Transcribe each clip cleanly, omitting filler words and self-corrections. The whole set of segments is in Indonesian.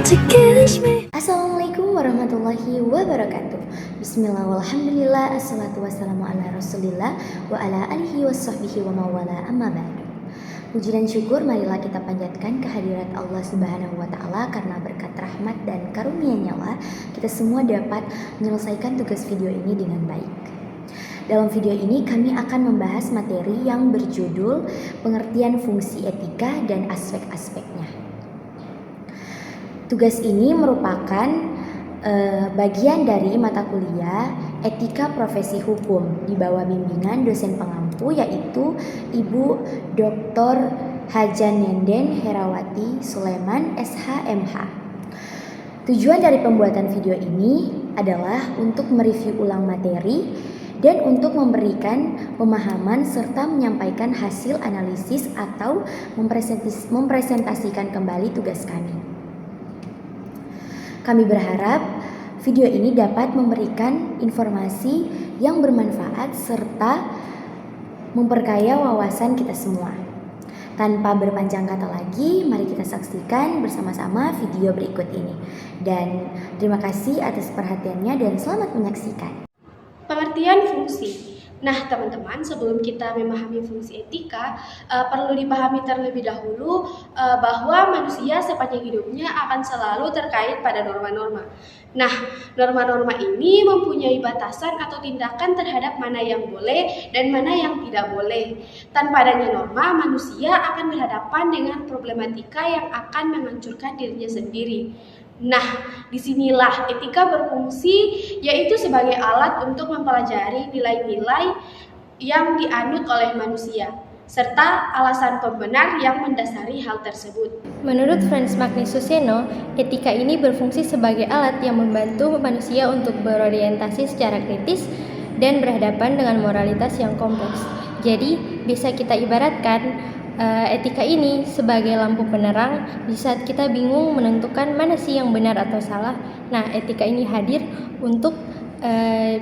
Assalamualaikum warahmatullahi wabarakatuh. Bismillah walhamdulillah, assalatu wassalamu ala rasulillah wa ala alihi wasahbihi wa mawala amma ba'du. Puji dan syukur marilah kita panjatkan kehadirat Allah subhanahu wa ta'ala, karena berkat rahmat dan karunia-Nya lah kita semua dapat menyelesaikan tugas video ini dengan baik. Dalam video ini kami akan membahas materi yang berjudul pengertian fungsi etika dan aspek-aspeknya. Tugas ini merupakan bagian dari mata kuliah Etika Profesi Hukum di bawah bimbingan dosen pengampu, yaitu Ibu Dr. Haja Nenden Herawati Sulaiman SHMH. Tujuan dari pembuatan video ini adalah untuk mereview ulang materi dan untuk memberikan pemahaman serta menyampaikan hasil analisis atau mempresentasikan kembali tugas kami. Kami berharap video ini dapat memberikan informasi yang bermanfaat serta memperkaya wawasan kita semua. Tanpa berpanjang kata lagi, mari kita saksikan bersama-sama video berikut ini. Dan terima kasih atas perhatiannya dan selamat menyaksikan. Pengertian fungsi. Nah, teman-teman, sebelum kita memahami fungsi etika, perlu dipahami terlebih dahulu bahwa manusia sepanjang hidupnya akan selalu terkait pada norma-norma. Nah, norma-norma ini mempunyai batasan atau tindakan terhadap mana yang boleh dan mana yang tidak boleh. Tanpa adanya norma, manusia akan berhadapan dengan problematika yang akan menghancurkan dirinya sendiri. Nah, disinilah etika berfungsi, yaitu sebagai alat untuk mempelajari nilai-nilai yang dianut oleh manusia, serta alasan pembenar yang mendasari hal tersebut. Menurut Franz Magnus Suseno, etika ini berfungsi sebagai alat yang membantu manusia untuk berorientasi secara kritis dan berhadapan dengan moralitas yang kompleks. Jadi, bisa kita ibaratkan etika ini sebagai lampu penerang di saat kita bingung menentukan mana sih yang benar atau salah. Nah, etika ini hadir untuk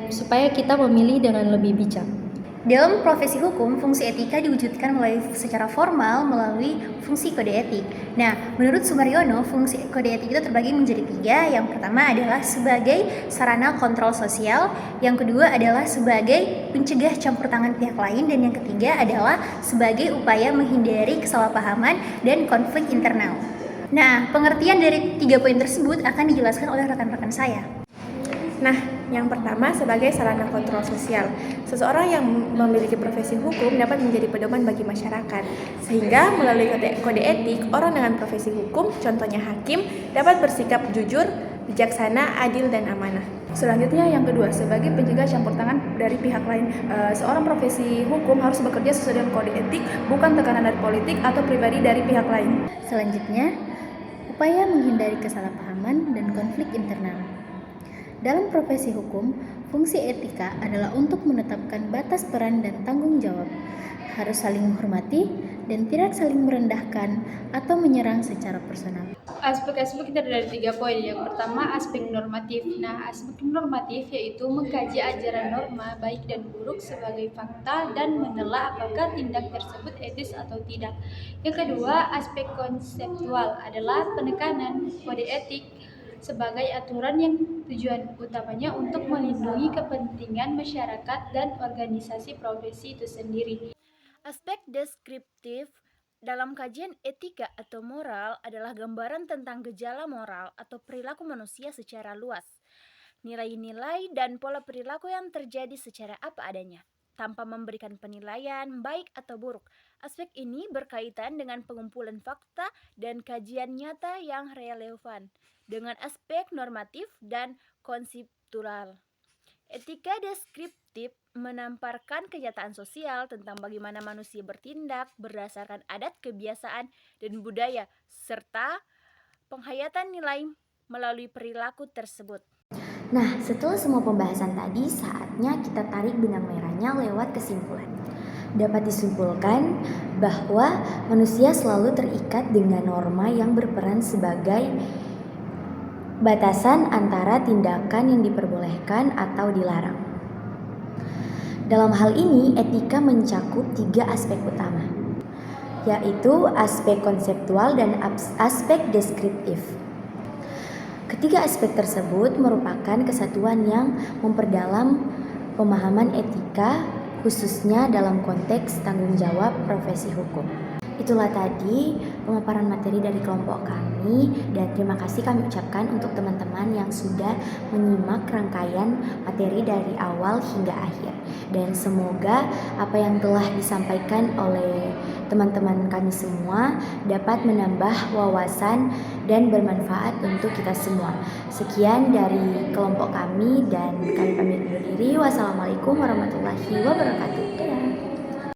supaya kita memilih dengan lebih bijak. Dalam profesi hukum, fungsi etika diwujudkan secara formal melalui fungsi kode etik. Nah, menurut Sumaryono, fungsi kode etik itu terbagi menjadi 3. Yang pertama adalah sebagai sarana kontrol sosial, yang kedua adalah sebagai pencegah campur tangan pihak lain, dan yang ketiga adalah sebagai upaya menghindari kesalahpahaman dan konflik internal. Nah, pengertian dari 3 poin tersebut akan dijelaskan oleh rekan-rekan saya. Nah, yang pertama sebagai sarana kontrol sosial. Seseorang yang memiliki profesi hukum dapat menjadi pedoman bagi masyarakat. Sehingga melalui kode etik, orang dengan profesi hukum, contohnya hakim, dapat bersikap jujur, bijaksana, adil, dan amanah. Selanjutnya yang kedua, sebagai pencegah campur tangan dari pihak lain. Seorang profesi hukum harus bekerja sesuai dengan kode etik, bukan tekanan dari politik atau pribadi dari pihak lain. Selanjutnya, upaya menghindari kesalahpahaman dan konflik internal. Dalam profesi hukum, fungsi etika adalah untuk menetapkan batas peran dan tanggung jawab, harus saling menghormati dan tidak saling merendahkan atau menyerang secara personal. Aspek-aspek kita dari 3 poin. Yang pertama, aspek normatif. Nah, aspek normatif yaitu mengkaji ajaran norma baik dan buruk sebagai fakta dan menelaah apakah tindak tersebut etis atau tidak. Yang kedua, aspek konseptual adalah penekanan kode etik sebagai aturan yang tujuan utamanya untuk melindungi kepentingan masyarakat dan organisasi profesi itu sendiri. Aspek deskriptif dalam kajian etika atau moral adalah gambaran tentang gejala moral atau perilaku manusia secara luas, nilai-nilai dan pola perilaku yang terjadi secara apa adanya, tanpa memberikan penilaian baik atau buruk. Aspek ini berkaitan dengan pengumpulan fakta dan kajian nyata yang relevan dengan aspek normatif dan konseptual. Etika deskriptif menamparkan kenyataan sosial tentang bagaimana manusia bertindak berdasarkan adat, kebiasaan, dan budaya, serta penghayatan nilai melalui perilaku tersebut. Nah, setelah semua pembahasan tadi, saatnya kita tarik benang merahnya lewat kesimpulan. Dapat disimpulkan bahwa manusia selalu terikat dengan norma yang berperan sebagai batasan antara tindakan yang diperbolehkan atau dilarang. Dalam hal ini, etika mencakup 3 aspek utama, yaitu aspek konseptual dan aspek deskriptif. Ketiga aspek tersebut merupakan kesatuan yang memperdalam pemahaman etika, khususnya dalam konteks tanggung jawab profesi hukum. Itulah tadi pemaparan materi dari kelompok kami, dan terima kasih kami ucapkan untuk teman-teman yang sudah menyimak rangkaian materi dari awal hingga akhir. Dan semoga apa yang telah disampaikan oleh teman-teman kami semua dapat menambah wawasan dan bermanfaat untuk kita semua. Sekian dari kelompok kami dan kami pamit undur diri. Wassalamualaikum warahmatullahi wabarakatuh.